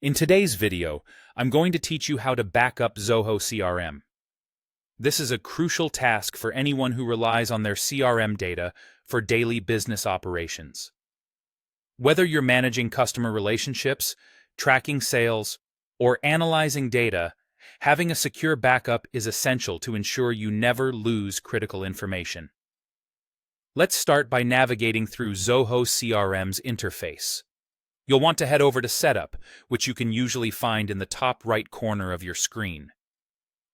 In today's video, I'm going to teach you how to back up Zoho CRM. This is a crucial task for anyone who relies on their CRM data for daily business operations. Whether you're managing customer relationships, tracking sales, or analyzing data, having a secure backup is essential to ensure you never lose critical information. Let's start by navigating through Zoho CRM's interface. You'll want to head over to Setup, which you can usually find in the top right corner of your screen.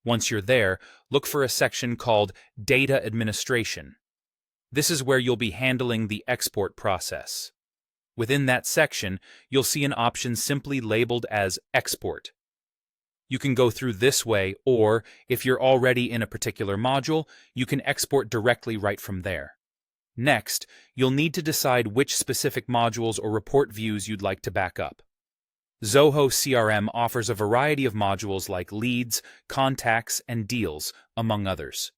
Once you're there, look for a section called Data Administration. This is where you'll be handling the export process. Within that section, you'll see an option simply labeled as Export. You can go through this way, or if you're already in a particular module, you can export directly right from there. Next, you'll need to decide which specific modules or report views you'd like to back up. Zoho CRM offers a variety of modules like leads, contacts, and deals, among others.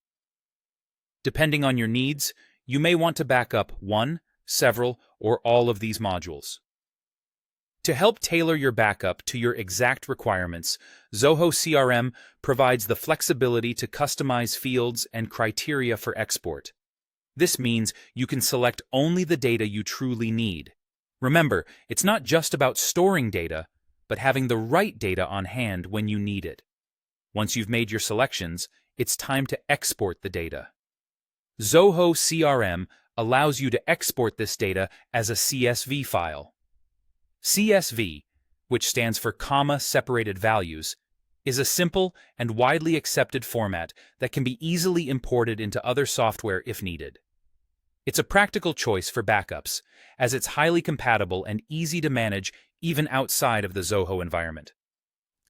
Depending on your needs, you may want to back up one, several, or all of these modules. To help tailor your backup to your exact requirements, Zoho CRM provides the flexibility to customize fields and criteria for export. This means you can select only the data you truly need. Remember, it's not just about storing data, but having the right data on hand when you need it. Once you've made your selections, it's time to export the data. Zoho CRM allows you to export this data as a CSV file. CSV, which stands for comma-separated values, is a simple and widely accepted format that can be easily imported into other software if needed. It's a practical choice for backups, as it's highly compatible and easy to manage even outside of the Zoho environment.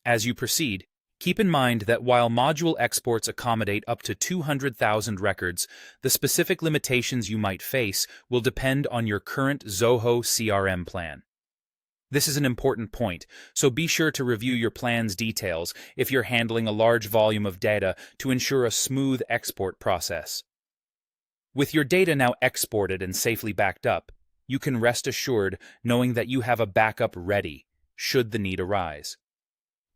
As you proceed, keep in mind that while module exports accommodate up to 200,000 records, the specific limitations you might face will depend on your current Zoho CRM plan. This is an important point, so be sure to review your plan's details if you're handling a large volume of data to ensure a smooth export process. With your data now exported and safely backed up, you can rest assured knowing that you have a backup ready, should the need arise.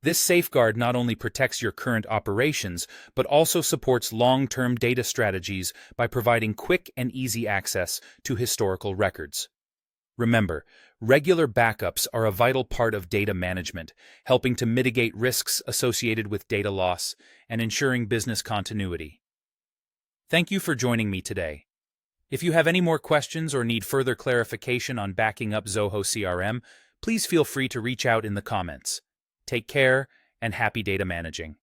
This safeguard not only protects your current operations, but also supports long-term data strategies by providing quick and easy access to historical records. Remember, regular backups are a vital part of data management, helping to mitigate risks associated with data loss and ensuring business continuity. Thank you for joining me today. If you have any more questions or need further clarification on backing up Zoho CRM, please feel free to reach out in the comments. Take care and happy data managing.